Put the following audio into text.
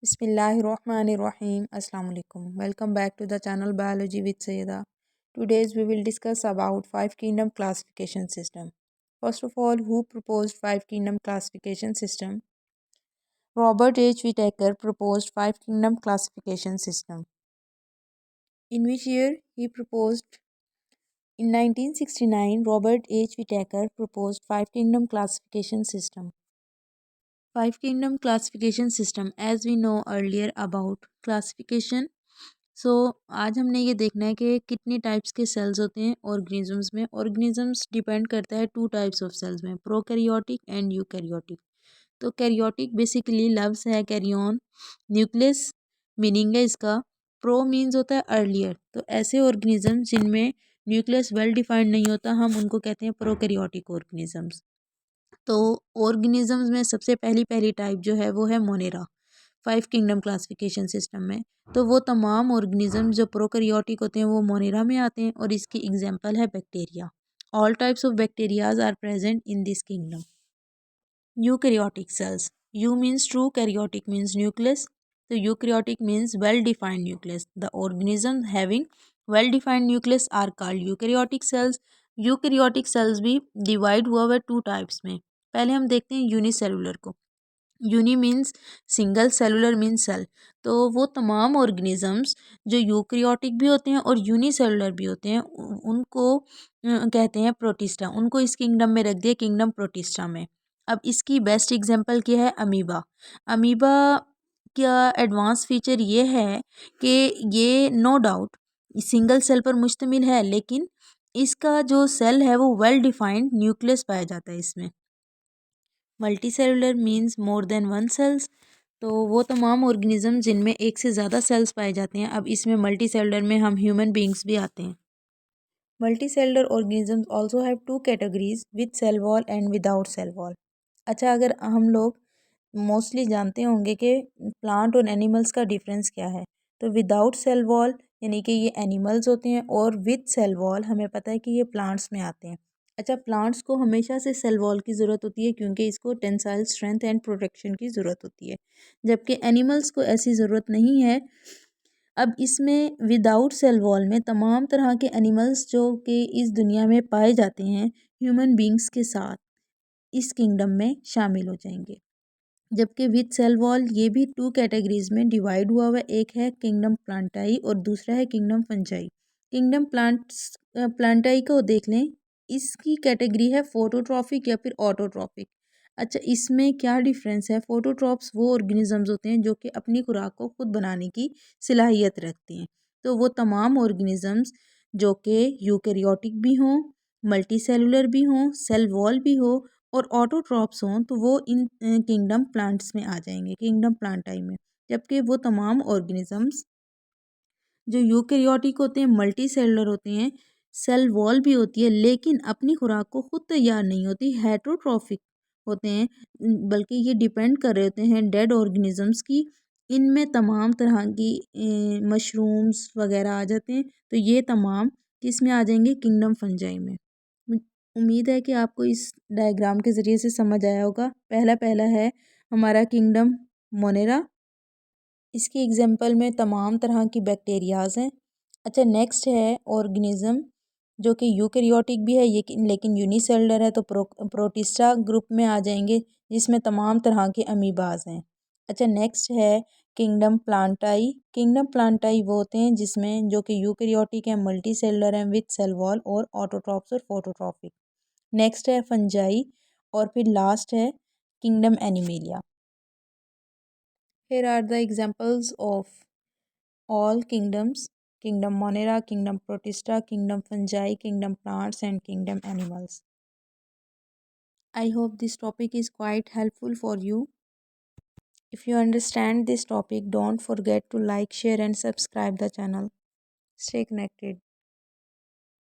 Bismillahirrahmanirrahim. Assalamu alaikum. Welcome back to the channel Biology with Sayyida. Today's we will discuss about five kingdom classification system. First of all, who proposed five kingdom classification system? Robert H. Whittaker proposed five kingdom classification system. In which year he proposed? In 1969, Robert H. Whittaker proposed five kingdom classification system. Five kingdom classification system, as we know earlier about classification. सो आज हमने ये देखना है कि कितने types के sales होते हैं ऑर्गेनिजम्स में। ऑर्गेनिजम्स डिपेंड करता है टू टाइप्स ऑफ सेल्स में, प्रोकैरियोटिक एंड यूकैरियोटिक। तो कैरियोटिक बेसिकली लव्स है कैरी ऑन न्यूक्लियस, मीनिंग है इसका। प्रो मीन्स होता है अर्लियर। तो ऐसे ऑर्गेनिज्म जिनमें न्यूक्लियस वेल डिफाइंड नहीं होता हम उनको कहते हैं प्रोकैरियोटिक ऑर्गेनिजम्स। तो ऑर्गेनिजम्स में सबसे पहली पहली टाइप जो है वो है Monera five kingdom classification system में। तो वो तमाम ऑर्गेनिज्म जो प्रोकैरियोटिक होते हैं वो मोनेरा में आते हैं और इसकी एग्जांपल है bacteria. All types of bacterias are present in this kingdom. Eukaryotic cells, eu means true, karyotic means nucleus. तो eukaryotic means well defined nucleus. The organism having well defined nucleus are called eukaryotic cells. Eukaryotic cells भी divide हुआ हुआ two types में। पहले हम देखते हैं unicellular को। Uni means single, cellular means cell. तो वो तमाम ऑर्गेनिजम्स जो यूकैरियोटिक भी होते हैं और यूनिसेलुलर भी होते हैं उनको कहते हैं प्रोटिस्टा। उनको इस किंगडम में रख दिया, किंगडम प्रोटिस्टा में। अब इसकी बेस्ट एग्जांपल क्या है? अमीबा। अमीबा का एडवांस फीचर ये है कि ये नो डाउट सिंगल सेल पर मुश्तमिल है, लेकिन इसका जो सेल है वो वेल डिफाइंड न्यूक्लियस पाया जाता है इसमें। Multicellular means more than one cells. तो वो तमाम ऑर्गेनिज्म जिनमें एक से ज़्यादा सेल्स पाए जाते हैं। अब इसमें मल्टी सेलुलर में हम ह्यूमन बींग्स भी आते हैं। Multicellular organisms also have two categories, with cell wall and without cell wall. अच्छा, अगर हम लोग मोस्टली जानते होंगे कि प्लांट और एनिमल्स का डिफरेंस क्या है। तो विदाउट सेल वॉल यानी कि ये एनिमल्स होते हैं और विद सेल वॉल हमें पता है कि ये प्लांट्स में आते हैं। अच्छा, प्लांट्स को हमेशा से सेल वॉल की ज़रूरत होती है क्योंकि इसको टेंसाइल स्ट्रेंथ एंड प्रोटेक्शन की ज़रूरत होती है, जबकि एनिमल्स को ऐसी ज़रूरत नहीं है। अब इसमें विदाउट सेल वॉल में तमाम तरह के एनिमल्स जो कि इस दुनिया में पाए जाते हैं ह्यूमन बींग्स के साथ इस किंगडम में शामिल हो जाएंगे। जबकि विद सेल वॉल ये भी टू कैटेगरीज में डिवाइड हुआ हुआ, एक है किंगडम प्लांटाई और दूसरा है किंगडम फंजाई। किंगडम प्लांटाई को देख लें, इसकी कैटेगरी है फोटोट्रॉफिक या फिर ऑटोट्रॉफिक। अच्छा, इसमें क्या डिफरेंस है? फोटोट्रॉप्स वो ऑर्गेनिजम्स होते हैं जो कि अपनी खुराक को खुद बनाने की सलाहियत रखते हैं। तो वो तमाम ऑर्गेनिजम्स जो कि यूकैरियोटिक भी हों, मल्टी सेलुलर भी हों, सेल वॉल भी हो और ऑटोट्रॉप्स हों तो वो इन किंगडम प्लांट्स में आ जाएंगे, किंगडम प्लांटाई में। जबकि वो तमाम ऑर्गेनिजम्स जो यूकैरियोटिक होते हैं, मल्टी सेलुलर होते हैं, सेल वॉल भी होती है लेकिन अपनी खुराक को खुद तैयार नहीं होती, हेटरोट्रॉफिक होते हैं। बल्कि ये डिपेंड कर रहे होते हैं डेड ऑर्गेनिजम्स की। इनमें तमाम तरह की मशरूम्स वगैरह आ जाते हैं। तो ये तमाम किस में आ जाएंगे? किंगडम फंजाई में। उम्मीद है कि आपको इस डायग्राम के ज़रिए से समझ आया होगा। पहला पहला है हमारा किंगडम मोनेरा। इसकी एग्जांपल में तमाम तरह की बैक्टीरियाज हैं। अच्छा, नेक्स्ट है ऑर्गेनिज्म जो कि यूकैरियोटिक भी है ये लेकिन यूनिसेलुलर है, तो प्रोटिस्टा ग्रुप में आ जाएंगे जिसमें तमाम तरह के अमीबाज हैं। अच्छा, नेक्स्ट है किंगडम प्लांटाई। किंगडम प्लांटाई वो होते हैं जिसमें जो कि यूकैरियोटिक है, मल्टी सेलुलर हैं विद सेल वॉल और ऑटोट्रॉप्स और फोटोट्रॉपिक। नेक्स्ट है फंजाई और फिर लास्ट है kingdom animalia. Here are the examples of all kingdoms: kingdom Monera, kingdom Protista, kingdom Fungi, kingdom plants and kingdom animals. I hope this topic is quite helpful for you. If you understand this topic, don't forget to like, share and subscribe the channel. Stay connected.